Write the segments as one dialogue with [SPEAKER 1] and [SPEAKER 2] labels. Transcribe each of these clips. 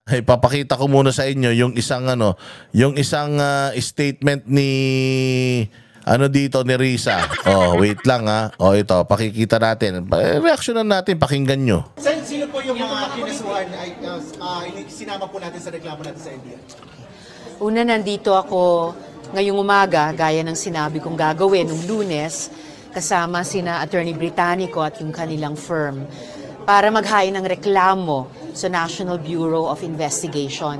[SPEAKER 1] Ay, papakita ko muna sa inyo yung isang statement ni dito ni Risa. Oh, wait lang ha. Oh, ito, pakikita natin. Reaksyonan natin, pakinggan nyo.
[SPEAKER 2] Sino po yung mga kinasuhan ay sinama po natin sa reklamo natin sa NBI?
[SPEAKER 3] Una, nandito ako ngayong umaga, gaya ng sinabi kong gagawin nung Lunes, kasama sina Attorney Britannico at yung kanilang firm para maghain ng reklamo sa National Bureau of Investigation.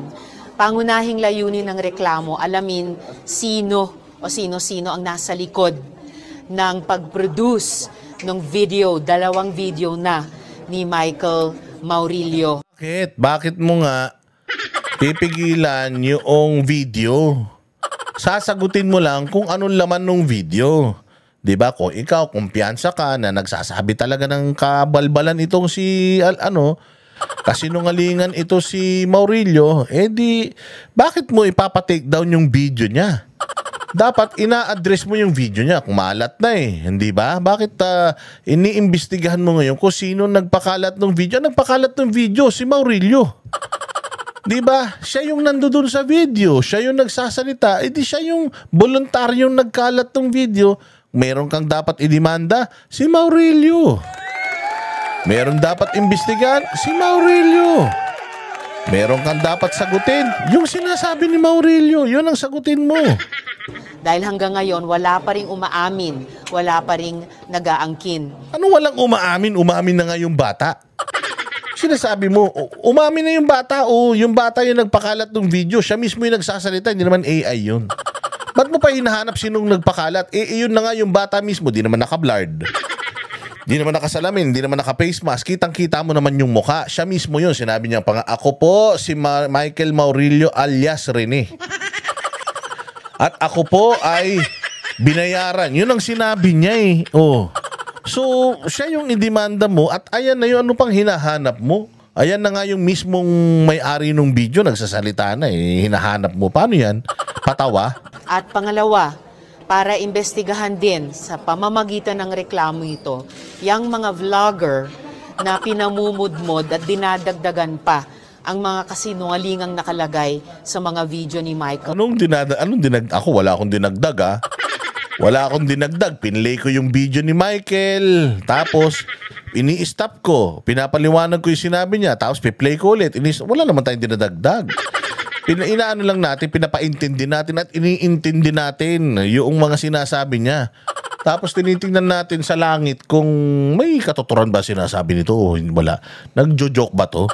[SPEAKER 3] Pangunahing layunin ng reklamo, alamin sino o sino-sino ang nasa likod ng pag-produce ng video, 2 video na ni Michael Maurilio.
[SPEAKER 1] Bakit mo nga pipigilan yung video? Sasagutin mo lang kung anong laman ng video. 'Di ba? Kung ikaw kumpiyansa ka na nagsasabi talaga ng kabalbalan itong si kasinungalingan ito si Maurilio, bakit mo ipapa-take down yung video niya? Dapat ina-address mo yung video niya kung maalat na hindi ba? Bakit iniimbestigahan mo ngayon kung sino nagpakalat ng video? Nagpakalat ng video si Maurilio. 'Di ba? Siya yung nandoon sa video, siya yung nagsasalita, siya yung voluntaryong nagkalat ng video. Meron kang dapat idemanda, si Maurilio. Meron dapat imbestigahan, si Maurilio. Meron kang dapat sagutin, yung sinasabi ni Maurilio, yun ang sagutin mo.
[SPEAKER 3] Dahil hanggang ngayon, wala pa ring umaamin, wala pa ring nag-aangkin.
[SPEAKER 1] Ano walang umaamin? Umamin na nga yung bata. Sinasabi mo, umamin na yung bata o yung bata yung nagpakalat ng video, siya mismo yung nagsasalita, hindi naman AI yun. Ba't mo pa hinahanap sinong nagpakalat? Yun na nga yung bata mismo, di naman naka-blurred. Di naman nakasalamin, di naman naka-face mask. Kitang-kita mo naman yung mukha. Siya mismo yun. Sinabi niya pa nga, ako po si Michael Maurilio alias Rene. At ako po ay binayaran. Yun ang sinabi niya Oh. So, siya yung idemanda mo at ayan na yun, ano pang hinahanap mo? Ayan na nga yung mismong may-ari ng video, nagsasalita na hinahanap mo. Paano yan? Patawa?
[SPEAKER 3] At pangalawa, para imbestigahan din sa pamamagitan ng reklamo ito, yung mga vlogger na pinamumudmod at dinadagdagan pa ang mga kasinungalingang nakalagay sa mga video ni Michael.
[SPEAKER 1] Ako wala akong dinagdag Wala akong dinagdag. Pinlay ko yung video ni Michael. Tapos, ini-stop ko. Pinapaliwanag ko yung sinabi niya. Tapos, piplay ko ulit. Wala naman tayong dinadagdag. Inaano lang natin, pinapaintindi natin at iniintindi natin yung mga sinasabi niya. Tapos tinitingnan natin sa langit kung may katuturan ba sinasabi nito o wala. Nagjo-joke ba to?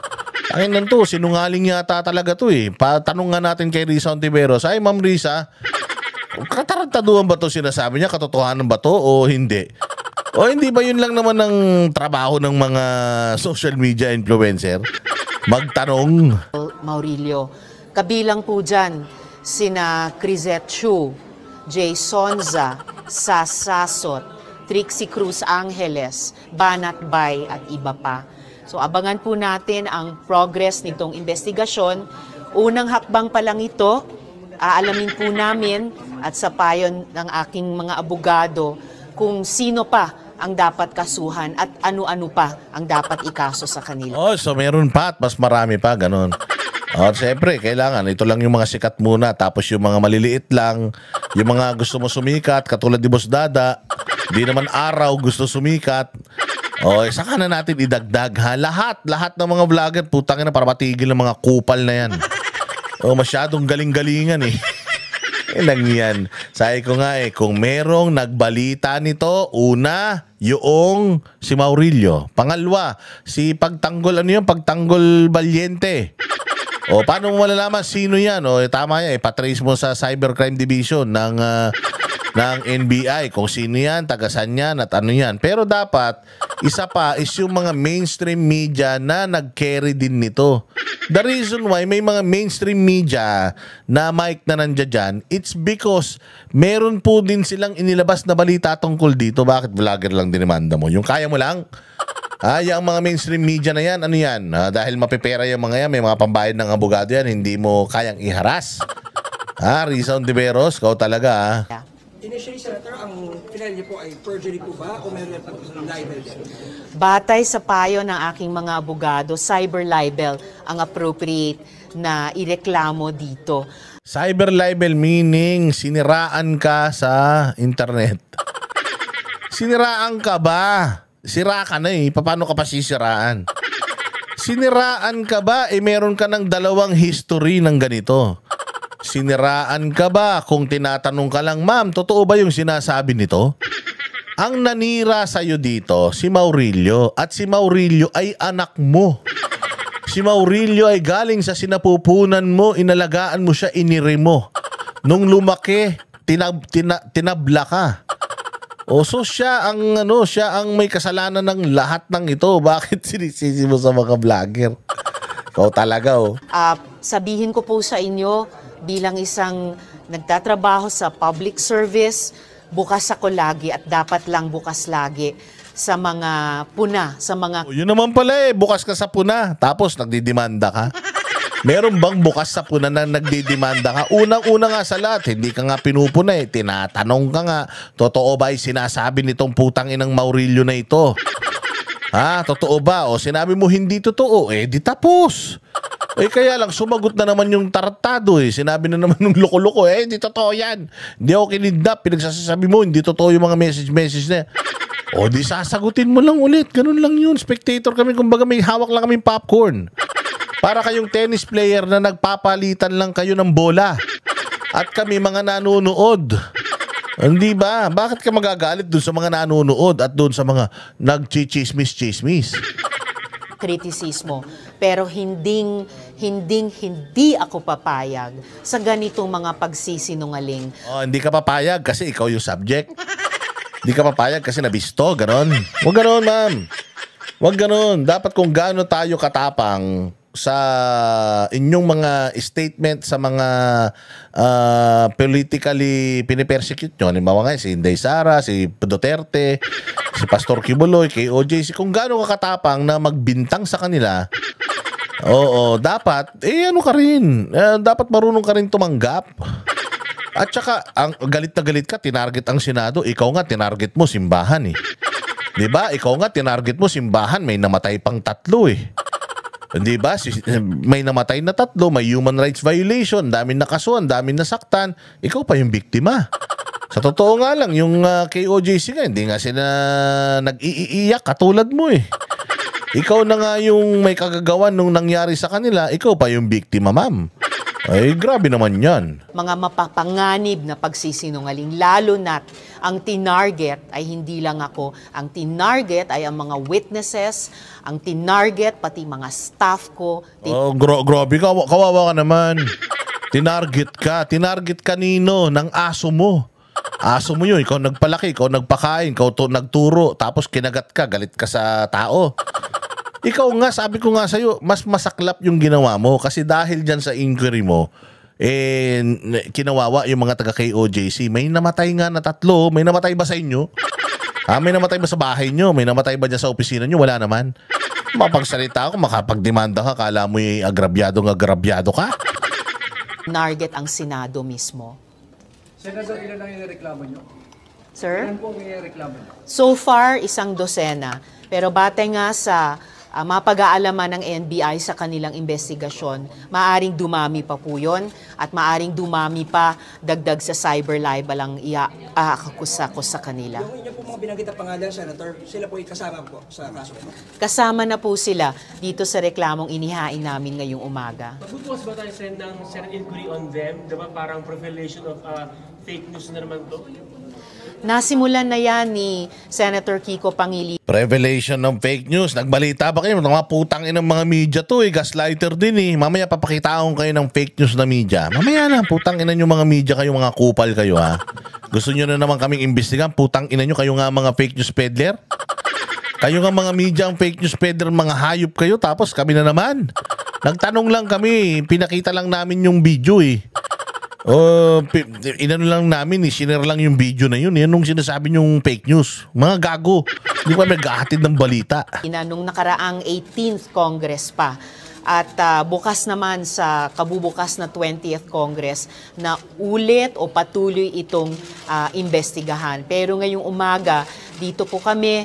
[SPEAKER 1] Ay nanto, sinungaling yata talaga to Patanong nga natin kay Risa Ontiveros, ay Ma'am Risa, katarantaduhan ba to sinasabi niya? Katotohanan ba to o hindi? O hindi ba yun lang naman ang trabaho ng mga social media influencer? Magtanong.
[SPEAKER 3] Maurilio. Kabilang po dyan, sina Crisette Chu, Jay Sonza, Sas Sasot, Trixie Cruz Angeles, Banat Bay at iba pa. So abangan po natin ang progress nitong investigasyon. Unang hakbang pa lang ito, aalamin po namin at sa payo ng aking mga abogado kung sino pa ang dapat kasuhan at ano-ano pa ang dapat ikaso sa kanila.
[SPEAKER 1] Oh, so meron pa at mas marami pa, ganun. Siyempre, kailangan. Ito lang yung mga sikat muna. Tapos yung mga maliliit lang. Yung mga gusto mo sumikat, katulad ni Boss Dada. Di naman araw gusto sumikat. Saka na natin idagdag Lahat ng mga vlogger, putang ina para matigil ng mga kupal na yan. Masyadong galing-galingan Ilang yan. Sabi ko nga kung merong nagbalita nito, una, yung si Maurilio. Pangalawa, si Pagtanggol, Pagtanggol Valiente. Paano mo malalaman sino yan? Tama yan, patrace mo sa Cybercrime Division ng NBI kung sino yan, tagasan yan at ano yan. Pero dapat, isa pa is yung mga mainstream media na nag-carry din nito. The reason why may mga mainstream media na mic na nandiyan dyan, it's because meron po din silang inilabas na balita tungkol dito. Bakit vlogger lang dinimanda mo? Yung kaya mo lang? Yung mga mainstream media na yan, ano yan? Dahil mapipera yung mga yan, may mga pambayad ng abogado yan, hindi mo kayang iharas. Risa Ontiveros, kau talaga
[SPEAKER 2] Initially, Senator, ang
[SPEAKER 4] pinag niyo po ay perjury po ba o meron po libel din?
[SPEAKER 3] Batay sa payo ng aking mga abogado, cyber libel ang appropriate na ireklamo dito.
[SPEAKER 1] Cyber libel meaning siniraan ka sa internet. Siniraan ka ba? Sira ka na eh. Paano ka pa sisiraan? Siniraan ka ba? Meron ka ng 2 history ng ganito. Siniraan ka ba? Kung tinatanong ka lang, ma'am, totoo ba yung sinasabi nito? Ang nanira sa'yo dito, si Maurilio. At si Maurilio ay anak mo. Si Maurilio ay galing sa sinapupunan mo, inalagaan mo siya, iniri mo. Nung lumaki, tinabla ka. O so siya ang may kasalanan ng lahat ng ito. Bakit sinisisi mo sa mga vlogger? Ikaw talaga
[SPEAKER 3] Sabihin ko po sa inyo, bilang isang nagtatrabaho sa public service, bukas ako lagi at dapat lang bukas lagi sa mga puna, sa mga...
[SPEAKER 1] Yun naman pala bukas ka sa puna, tapos nagdidemanda ka. Meron bang bukas sa puna na nagdidemanda ka? Unang-una nga sa lahat, hindi ka nga pinupuna tinatanong ka nga, totoo ba sinasabi nitong putang inang Maurilio na ito? Ha? Totoo ba? O sinabi mo hindi totoo, di tapos. Kaya lang, sumagot na naman yung tarantado Sinabi na naman ng loko-loko, hindi totoo yan. Hindi ako kinidnap, pinagsasabi mo, hindi totoo yung mga message na. O di sasagutin mo lang ulit, ganun lang yun. Spectator kami, kumbaga may hawak lang kaming popcorn. Para kayong tennis player na nagpapalitan lang kayo ng bola. At kami mga nanonood. Hindi ba? Bakit ka magagalit dun sa mga nanonood at dun sa mga nagchichismis-chismis?
[SPEAKER 3] Kritisismo. Pero hindi ako papayag sa ganitong mga pagsisinungaling.
[SPEAKER 1] Hindi ka papayag kasi ikaw yung subject. Hindi ka papayag kasi nabisto, ganon. Huwag ganon, ma'am. Huwag ganon. Dapat kung gaano tayo katapang sa inyong mga statement sa mga politically pinipersecute nyo. Halimbawa nga si Inday Sara, si Duterte, si Pastor Kibuloy, kay OJC. Kung gaano ka katapang na magbintang sa kanila, dapat, ano ka rin. Dapat marunong ka rin tumanggap. At saka, ang galit na galit ka, tinarget ang Senado. Ikaw nga, tinarget mo simbahan Diba? Ikaw nga, tinarget mo simbahan. May namatay pang 3 Diba? May namatay na 3, may human rights violation, daming nakasuhan, daming nasaktan. Ikaw pa yung biktima. Sa totoo nga lang, yung KOJC nga, hindi nga sila nag-iiyak katulad mo Ikaw na nga yung may kagagawan nung nangyari sa kanila, ikaw pa yung biktima, ma'am. Grabe naman yan.
[SPEAKER 3] Mga mapapanganib na pagsisinungaling, lalo na't ang tinarget ay hindi lang ako. Ang tinarget ay ang mga witnesses, ang tinarget pati mga staff ko.
[SPEAKER 1] Grabe, kawawa ka naman. Tinarget ka. Tinarget kanino? Ng aso mo. Aso mo yun. Ikaw nagpalaki, ikaw nagpakain, ikaw nagturo, tapos kinagat ka, galit ka sa tao. Ikaw nga, sabi ko nga sa'yo, mas masaklap yung ginawa mo kasi dahil dyan sa inquiry mo, kinawawa yung mga taga KOJC. May namatay nga na 3. May namatay ba sa inyo? May namatay ba sa bahay nyo? May namatay ba dyan sa opisina nyo? Wala naman. Mapagsalita ako, makapagdemanda ka, kala mo yung agrabyado ka?
[SPEAKER 3] Target ang Senado mismo.
[SPEAKER 4] Senador, ilan lang yung reklamo nyo?
[SPEAKER 3] Sir?
[SPEAKER 4] Ilan po ang reklamo nyo?
[SPEAKER 3] So far, 1 dosena. Pero batay nga sa mapag-aalaman ng NBI sa kanilang investigasyon, maaring dumami pa po yun at maaring dumami pa dagdag sa cyber libel ang iaakusa ko sa kanila.
[SPEAKER 4] Yung inyo po mga binanggit na pangalan, Senator, sila po ay kasama po sa kaso.
[SPEAKER 3] Kasama na po sila dito sa reklamong inihain namin ngayong umaga.
[SPEAKER 5] Magbubukas ba tayo send ng Senate inquiry on them? Diba parang profilation of fake news na naman to?
[SPEAKER 3] Nasimulan na yan ni Senator Kiko Pangilinan.
[SPEAKER 1] Revelation ng fake news. Nagbalita ba kayo? Mga putang inang mga media to gaslighter din Mamaya papakitaan kayo ng fake news na media. Mamaya na, putang ina nyo mga media kayo, mga kupal kayo Gusto nyo na naman kaming imbestigan? Putang ina nyo kayo nga mga fake news peddler? Kayo nga mga media ang fake news peddler, mga hayop kayo, tapos kami na naman. Nagtanong lang kami, pinakita lang namin yung video inano lang namin sinare lang yung video na yun nung sinasabi yung fake news. Mga gago, hindi pa naghahatid ng balita.
[SPEAKER 3] Nung nakaraang 18th Congress pa, at bukas naman sa kabubukas na 20th Congress na ulit o patuloy itong investigahan. Pero ngayong umaga, dito po kami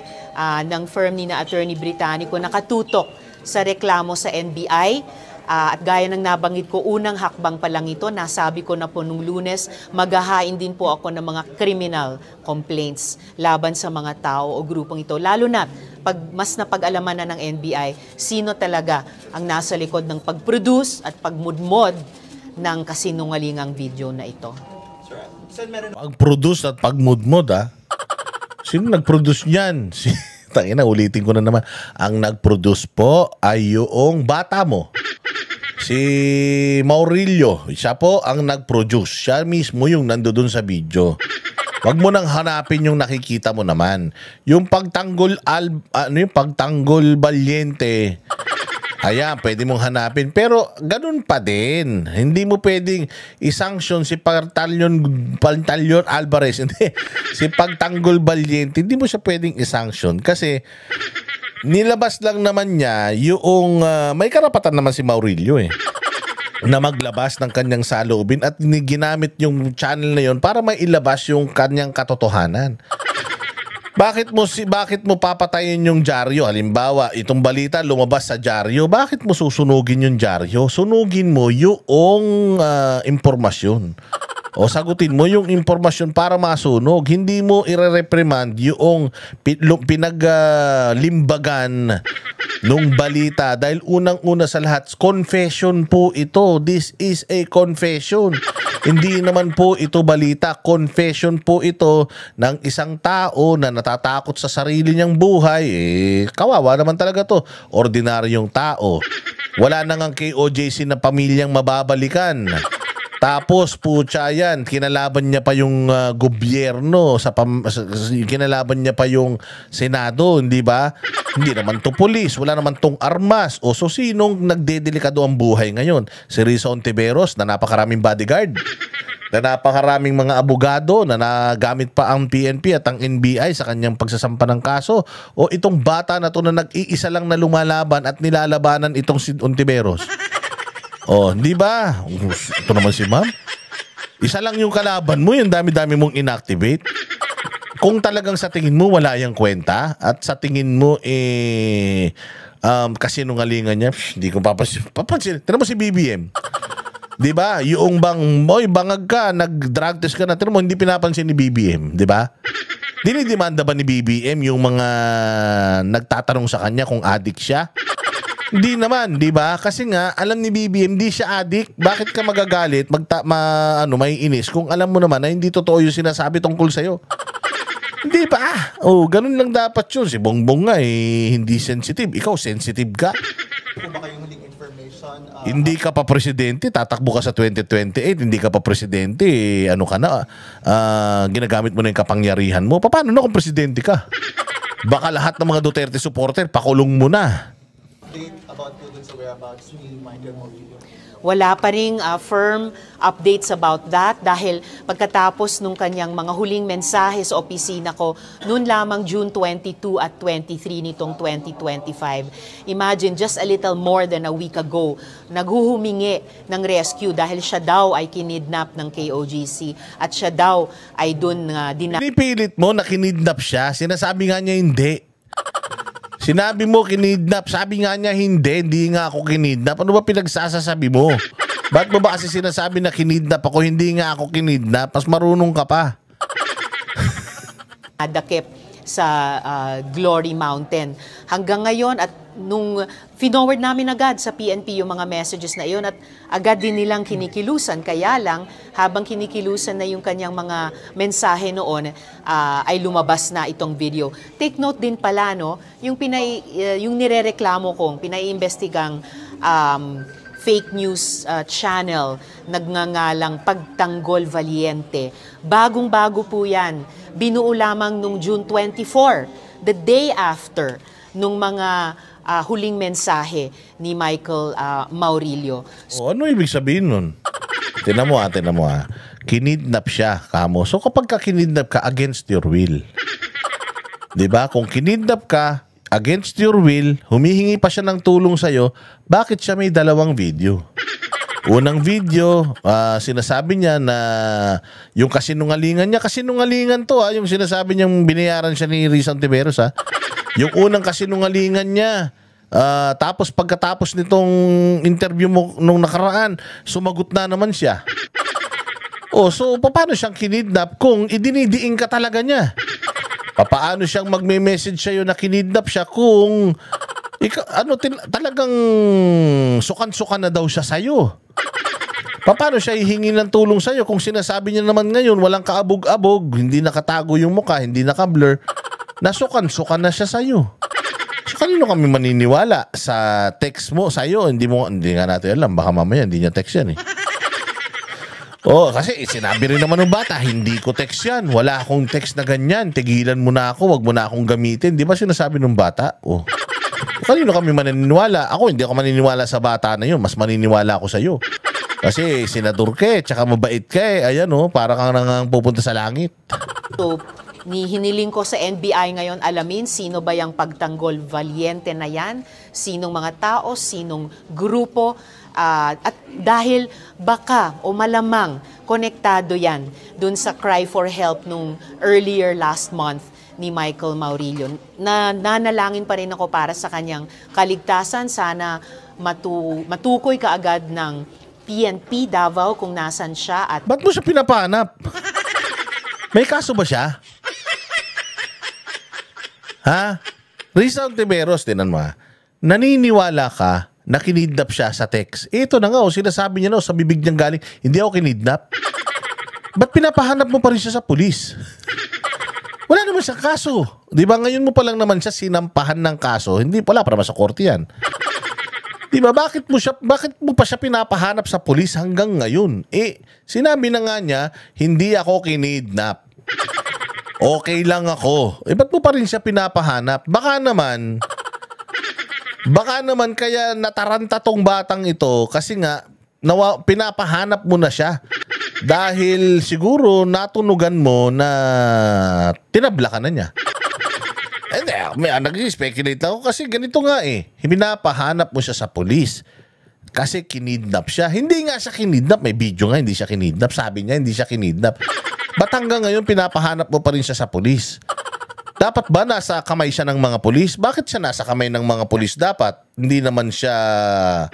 [SPEAKER 3] ng firm ni na Attorney Britannico nakatutok sa reklamo sa NBI. At gaya ng nabanggit ko, unang hakbang pa lang ito, nasabi ko na po nung Lunes, maghahain din po ako ng mga criminal complaints laban sa mga tao o grupong ito. Lalo na, mas napag-alaman na ng NBI, sino talaga ang nasa likod ng pag-produce at pagmudmod ng kasinungalingang video na ito.
[SPEAKER 2] Sir, meron
[SPEAKER 1] Pag-produce at pagmudmod, Sino nag-produce niyan? Tangina, ulitin ko na naman. Ang nag-produce po ay yung bata mo. Si Maurilio, siya po ang nag-produce. Siya mismo yung nandoon sa video. Wag mo nang hanapin yung nakikita mo naman. Yung pagtanggol yung pagtanggol Valiente. Ayan, pwede mong hanapin. Pero ganun pa din. Hindi mo pwedeng isanction si Pantalion Alvarez. Hindi. Si Pagtanggol Valiente, hindi mo siya pwedeng isanction kasi nilabas lang naman niya yung may karapatan naman si Maurilio na maglabas ng kanyang saloobin at ginamit yung channel na yon para mailabas yung kanyang katotohanan. Bakit mo papatayin yung dyaryo? Halimbawa, itong balita lumabas sa dyaryo, bakit mo susunugin yung dyaryo? Sunugin mo yung impormasyon. O sagutin mo yung impormasyon para masunog. Hindi mo ire-reprimand yung pinaglimbagan nung balita dahil unang-una sa lahat, confession po ito. This is a confession. Hindi naman po ito balita. Confession po ito ng isang tao na natatakot sa sarili niyang buhay. Kawawa naman talaga to. Ordinaryong tao. Wala na ngang KOJC na pamilyang mababalikan. Tapos putya yan, kinalaban niya pa yung gobyerno, kinalaban niya pa yung Senado, hindi ba? Hindi naman to pulis, wala naman tong armas. O so sinong nagdedelikado ang buhay ngayon? Si Risa Ontiveros na napakaraming bodyguard, na napakaraming mga abogado na nagamit pa ang PNP at ang NBI sa kanyang pagsasampa ng kaso? O itong bata na to na nag-iisa lang na lumalaban at nilalabanan itong si Ontiveros? Oh, di ba? Ito naman si ma'am. Isa lang yung kalaban mo, yung dami-dami mong inactivate. Kung talagang sa tingin mo wala yung kwenta at sa tingin mo kasinungalingan niya, hindi ko papansin. Tignan mo si BBM. Di ba? Yung bangag ka, nag-drug test ka na, tignan mo, hindi pinapansin ni BBM. Di ba? Dinidemanda ba ni BBM yung mga nagtatanong sa kanya kung addict siya? Hindi naman, di ba? Kasi nga, alam ni BBM, hindi siya addict. Bakit ka magagalit, may inis kung alam mo naman na hindi totoo yung sinasabi tungkol sa'yo? Hindi ba? Oh, ganun lang dapat yun. Si Bongbong nga, hindi sensitive. Ikaw, sensitive ka.
[SPEAKER 2] po ba kayong huling information?
[SPEAKER 1] Hindi ka pa presidente, tatakbo ka sa 2028, hindi ka pa presidente, ano ka na, ginagamit mo na yung kapangyarihan mo. Paano na kung presidente ka? Baka lahat ng mga Duterte supporter, pakulong mo na.
[SPEAKER 2] Update about po dun sa whereabouts ni Michael Maurilio?
[SPEAKER 3] Wala pa ring firm updates about that dahil pagkatapos nung kanyang mga huling mensahe sa opisina ko noon lamang June 22 at 23 nitong 2025. Imagine, just a little more than a week ago, naghuhumingi ng rescue dahil siya daw ay kinidnap ng KOGC at siya daw ay dun
[SPEAKER 1] Pinipilit mo na kinidnap siya, sinasabi nga niya hindi. Sinabi mo kinidnap, sabi nga niya hindi nga ako kinidnap. Ano ba pinagsasasabi mo? Ba't mo ba kasi sinasabi na kinidnap ako, hindi nga ako kinidnap? Mas marunong ka pa.
[SPEAKER 3] Dakip sa Glory Mountain. Hanggang ngayon at nung finoward namin agad sa PNP yung mga messages na iyon at agad din nilang kinikilusan. Kaya lang, habang kinikilusan na yung kanyang mga mensahe noon, ay lumabas na itong video. Take note din pala, no, yung nirereklamo kong, pinaiimbestigang fake news channel, nagngangalang Pagtanggol Valiente. Bagong-bago po yan. Binuo lamang nung June 24, the day after nung mga huling mensahe ni Michael Maurilio.
[SPEAKER 1] Ano ibig sabihin nun? Tinan mo. Kinidnap siya, kamo. So kapag ka kinidnap ka, against your will. Diba? Kung kinidnap ka, against your will, humihingi pa siya ng tulong sa'yo, bakit siya may dalawang video? Unang video, sinasabi niya na yung kasinungalingan niya, kasinungalingan to yung sinasabi niyang binayaran siya ni Rizal Tiveros Yung unang kasinungalingan niya, tapos pagkatapos nitong interview mo nung nakaraan, sumagot na naman siya. So paano siyang kinidnap kung idinidiin ka talaga niya? Paano siyang magme-message sa'yo na kinidnap siya kung talagang sukan-sukan na daw siya sa'yo? Paano siya hihingi ng tulong sa'yo kung sinasabi niya naman ngayon walang kaabog-abog, hindi nakatago yung mukha, hindi nakablur, nasukan-sukan na siya sa'yo? So kanino kami maniniwala sa text mo sa'yo? Hindi nga natin alam, baka mamaya hindi niya text yan kasi sinabi rin naman ng bata, hindi ko text yan, wala akong text na ganyan, tigilan mo na ako, wag mo na akong gamitin. Di ba sinasabi ng bata? Kanino kami maniniwala? Ako, hindi ako maniniwala sa bata na yun, mas maniniwala ako sa'yo. Kasi senador ka tsaka mabait ka ayan para kang nang pupunta sa langit.
[SPEAKER 3] So, hiniling ko sa NBI ngayon alamin sino ba yung pagtanggol valiente na yan, sinong mga tao, sinong grupo, at dahil baka o malamang konektado yan dun sa cry for help nung earlier last month ni Michael Maurilio. Nanalangin pa rin ako para sa kanyang kaligtasan. Sana matukoy kaagad ng PNP Davao kung nasan siya at
[SPEAKER 1] Ba't mo siya pinapahanap? May kaso ba siya? Rizal Tiveros, tinan mo naniniwala ka na kinidnap siya sa text. Ito na nga sinasabi niya sa bibig niyang galing, hindi ako kinidnap. Ba't pinapahanap mo pa rin siya sa pulis? Wala naman siyang kaso. Di ba ngayon mo pa lang naman siya sinampahan ng kaso, hindi pala para sa korte yan. Di ba bakit mo pa siya pinapahanap sa pulis hanggang ngayon? Sinabi na nga niya, hindi ako kinidnap. Okay lang ako. Ba't mo pa rin siya pinapahanap? Baka naman kaya nataranta tong batang ito kasi nga pinapahanap mo na siya. Dahil siguro natunugan mo na tinabla ka na niya. Nag-speculate ako kasi ganito nga pinapahanap mo siya sa pulis. Kasi kinidnap siya. Hindi nga siya kinidnap. May video nga, hindi siya kinidnap. Sabi niya, hindi siya kinidnap. Ba't hanggang ngayon pinapahanap mo pa rin siya sa pulis? Dapat ba nasa kamay siya ng mga pulis? Bakit siya nasa kamay ng mga pulis dapat? Hindi naman siya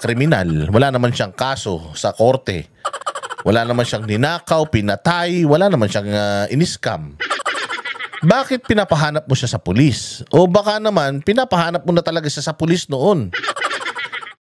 [SPEAKER 1] kriminal. Wala naman siyang kaso sa korte. Wala naman siyang ninakaw, pinatay. Wala naman siyang iniskam. Bakit pinapahanap mo siya sa pulis? O baka naman, pinapahanap mo na talaga siya sa pulis noon.